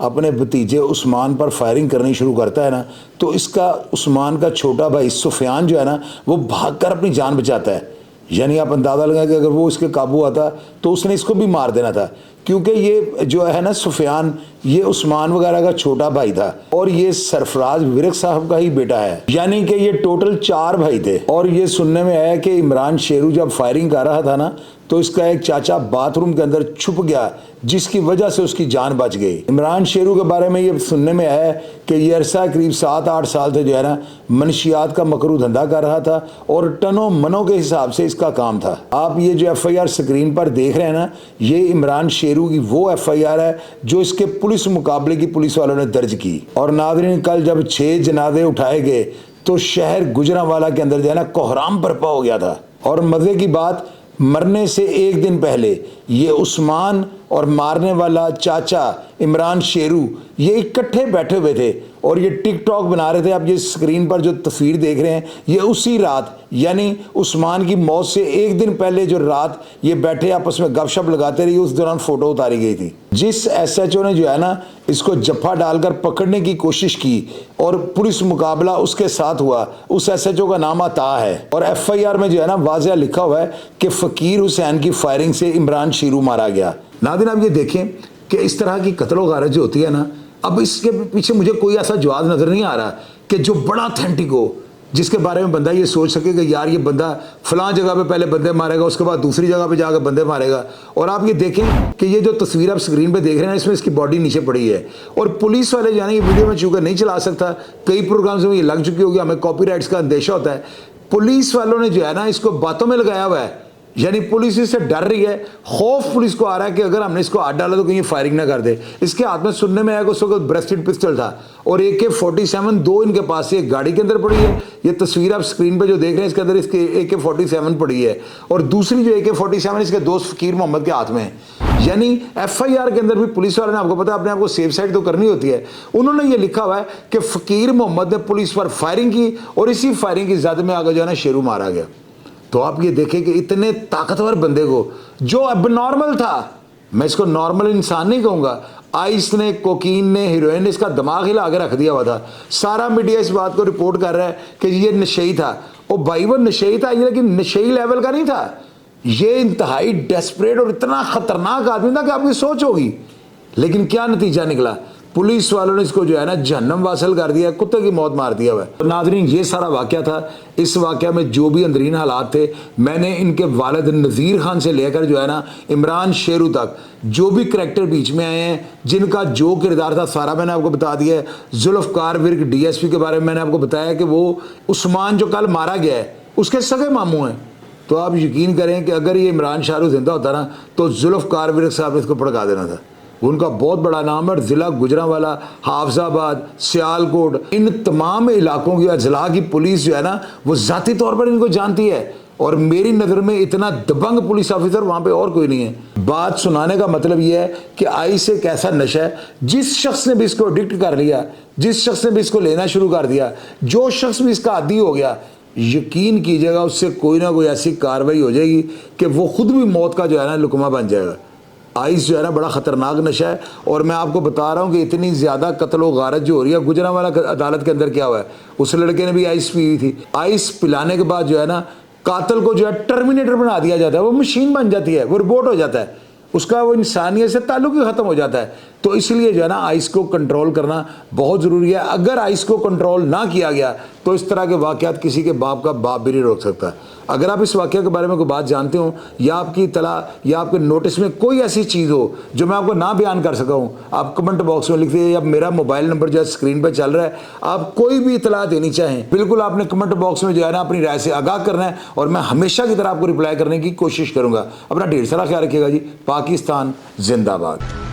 اپنے بھتیجے عثمان پر فائرنگ کرنی شروع کرتا ہے نا، تو اس کا عثمان کا چھوٹا بھائی سفیان جو ہے نا وہ بھاگ کر اپنی جان بچاتا ہے. یعنی آپ اندازہ لگائیں کہ اگر وہ اس کے قابو آتا تو اس نے اس کو بھی مار دینا تھا، کیونکہ یہ جو ہے نا سفیان یہ عثمان وغیرہ کا چھوٹا بھائی تھا اور یہ سرفراز ورک صاحب کا ہی بیٹا ہے. یعنی کہ یہ ٹوٹل 4 بھائی تھے. اور یہ سننے میں آیا کہ عمران شیرو جب فائرنگ کر رہا تھا نا تو اس کا ایک چاچا باتھ روم کے اندر چھپ گیا، جس کی وجہ سے اس کی جان بچ گئی. عمران شیرو کے بارے میں یہ سننے میں آیا کہ یہ عرصہ قریب 7-8 سال سے جو ہے نا منشیات کا مکرو دھندا کر رہا تھا اور ٹنوں منوں کے حساب سے اس کا کام تھا. آپ یہ جو ایف آئی آر سکرین پر دیکھ رہے ہیں نا، یہ عمران شیرو کی وہ ایف آئی آر ہے جو اس کے پولیس مقابلے کی پولیس والوں نے درج کی. اور ناظرین، کل جب 6 جنازے اٹھائے گئے تو شہر گجرانوالہ کے اندر جو ہے نا کوہرام برپا ہو گیا تھا. اور مزے کی بات، مرنے سے 1 دن پہلے یہ عثمان اور مارنے والا چاچا عمران شیرو یہ اکٹھے بیٹھے ہوئے تھے اور یہ ٹک ٹاک بنا رہے تھے. آپ یہ سکرین پر جو تصویر دیکھ رہے ہیں یہ اسی رات، یعنی عثمان کی موت سے 1 دن پہلے جو رات یہ بیٹھے آپس میں گپ شپ لگاتے رہی، اس دوران فوٹو اتاری گئی تھی. جس ایس ایچ او نے جو ہے نا اس کو جفا ڈال کر پکڑنے کی کوشش کی اور پولیس مقابلہ اس کے ساتھ ہوا، اس ایس ایچ او کا نام عطا ہے. اور ایف آئی آر میں جو ہے نا واضح لکھا ہوا ہے کہ فقیر حسین کی فائرنگ سے عمران شیرو مارا گیا. ناظرین، آپ یہ دیکھیں کہ اس طرح کی قتل و غارت جو ہوتی ہے نا، اب اس کے پیچھے مجھے کوئی ایسا جواز نظر نہیں آ رہا کہ جو بڑا اتھینٹک ہو، جس کے بارے میں بندہ یہ سوچ سکے کہ یار یہ بندہ فلاں جگہ پہ پہلے بندے مارے گا، اس کے بعد دوسری جگہ پہ جا کے بندے مارے گا. اور آپ یہ دیکھیں کہ یہ جو تصویر آپ سکرین پہ دیکھ رہے ہیں اس میں اس کی باڈی نیچے پڑی ہے. اور پولیس والے یعنی یہ ویڈیو میں چونکہ نہیں چلا سکتا، کئی پروگرامز میں یہ لگ چکی ہوگی، ہمیں کاپی رائٹس کا اندیشہ ہوتا ہے. پولیس والوں نے جو ہے نا اس کو باتوں میں لگایا ہوا ہے، یعنی پولیس اس سے ڈر رہی ہے. خوف پولیس کو آ رہا ہے کہ اگر ہم نے اس کو ہاتھ ڈالا تو کہیں فائرنگ نہ کر دے. اس کے ہاتھ میں سننے میں آیا کہ اس وقت بریسٹڈ پسٹل تھا اور AK-47 2 ان کے پاس سے ایک گاڑی کے اندر پڑی ہے. یہ تصویر آپ سکرین پہ جو دیکھ رہے ہیں اس کے اندر اس کے AK-47 پڑی ہے اور دوسری جو AK-47 اس کے دوست فقیر محمد کے ہاتھ میں ہے. یعنی ایف آئی آر کے اندر بھی پولیس والے نے، آپ کو پتا ہے اپنے آپ کو سیف سائڈ تو کرنی ہوتی ہے، انہوں نے یہ لکھا ہوا ہے کہ فقیر محمد نے پولیس پر فائرنگ کی اور اسی فائرنگ کی زد میں آگے جو ہے نا شیرو مارا گیا. تو آپ یہ دیکھیں کہ اتنے طاقتور بندے کو جو اب نارمل تھا، میں اس کو نارمل انسان نہیں کہوں گا، آئس نے، کوکین نے، ہیروئن نے اس کا دماغ ہلا کے رکھ دیا ہوا تھا. سارا میڈیا اس بات کو رپورٹ کر رہا ہے کہ یہ نشئی تھا. او بھائی وہ نشئی تھا، یہ لیکن نشئی لیول کا نہیں تھا، یہ انتہائی ڈیسپریٹ اور اتنا خطرناک آدمی تھا کہ آپ کی سوچ ہوگی. لیکن کیا نتیجہ نکلا؟ پولیس والوں نے اس کو جو ہے نا جہنم واصل کر دیا، کتے کی موت مار دیا ہوا ہے. ناظرین، یہ سارا واقعہ تھا. اس واقعہ میں جو بھی اندرین حالات تھے، میں نے ان کے والد نذیر خان سے لے کر جو ہے نا عمران شیرو تک جو بھی کریکٹر بیچ میں آئے ہیں، جن کا جو کردار تھا سارا میں نے آپ کو بتا دیا ہے. ذوالفقار ورک DSP کے بارے میں نے آپ کو بتایا کہ وہ عثمان جو کل مارا گیا ہے اس کے سگے ماموں ہیں. تو آپ یقین کریں کہ اگر یہ عمران شیرو زندہ ہوتا نا تو ذوالفقار ورک صاحب نے اس کو پڑکا دینا تھا. ان کا بہت بڑا نام ہے اور ضلع گجرانوالہ، حافظ آباد، سیالکوٹ، ان تمام علاقوں کی اضلاع کی پولیس جو ہے نا وہ ذاتی طور پر ان کو جانتی ہے. اور میری نظر میں اتنا دبنگ پولیس آفیسر وہاں پہ اور کوئی نہیں ہے. بات سنانے کا مطلب یہ ہے کہ آئس ایک ایسا نشہ ہے، جس شخص نے بھی اس کو ایڈکٹ کر لیا، جس شخص نے بھی اس کو لینا شروع کر دیا، جو شخص بھی اس کا عادی ہو گیا، یقین کیجیے گا اس سے کوئی نہ کوئی ایسی کارروائی ہو جائے گی کہ وہ خود بھی موت کا جو ہے نا لقمہ بن جائے گا. آئس جو ہے نا بڑا خطرناک نشہ ہے. اور میں آپ کو بتا رہا ہوں کہ اتنی زیادہ قتل و غارت جو ہو رہی ہے، گجرانوالہ عدالت کے اندر کیا ہوا ہے، اس لڑکے نے بھی آئس پی ہوئی تھی. آئس پلانے کے بعد جو ہے نا قاتل کو جو ہے ٹرمینیٹر بنا دیا جاتا ہے، وہ مشین بن جاتی ہے، وہ روبوٹ ہو جاتا ہے، اس کا وہ انسانیت سے تعلق ہی ختم ہو جاتا ہے. تو اس لیے جو ہے نا آئس کو کنٹرول کرنا بہت ضروری ہے. اگر آئس کو کنٹرول نہ کیا گیا تو اس طرح کے واقعات کسی کے باپ کا باپ بھی نہیں روک سکتا. اگر آپ اس واقعہ کے بارے میں کوئی بات جانتے ہوں یا آپ کی اطلاع یا آپ کے نوٹس میں کوئی ایسی چیز ہو جو میں آپ کو نہ بیان کر سکا ہوں، آپ کمنٹ باکس میں لکھ دیجیے. یا میرا موبائل نمبر جو ہے اسکرین پہ چل رہا ہے، آپ کوئی بھی اطلاع دینی چاہیں بالکل آپ نے کمنٹ باکس میں جو ہے نا اپنی رائے سے آگاہ کرنا ہے اور میں ہمیشہ کی طرح آپ کو رپلائی کرنے کی کوشش کروں گا. اپنا ڈھیر سارا خیال رکھیے گا جی. پاکستان زندہ باد.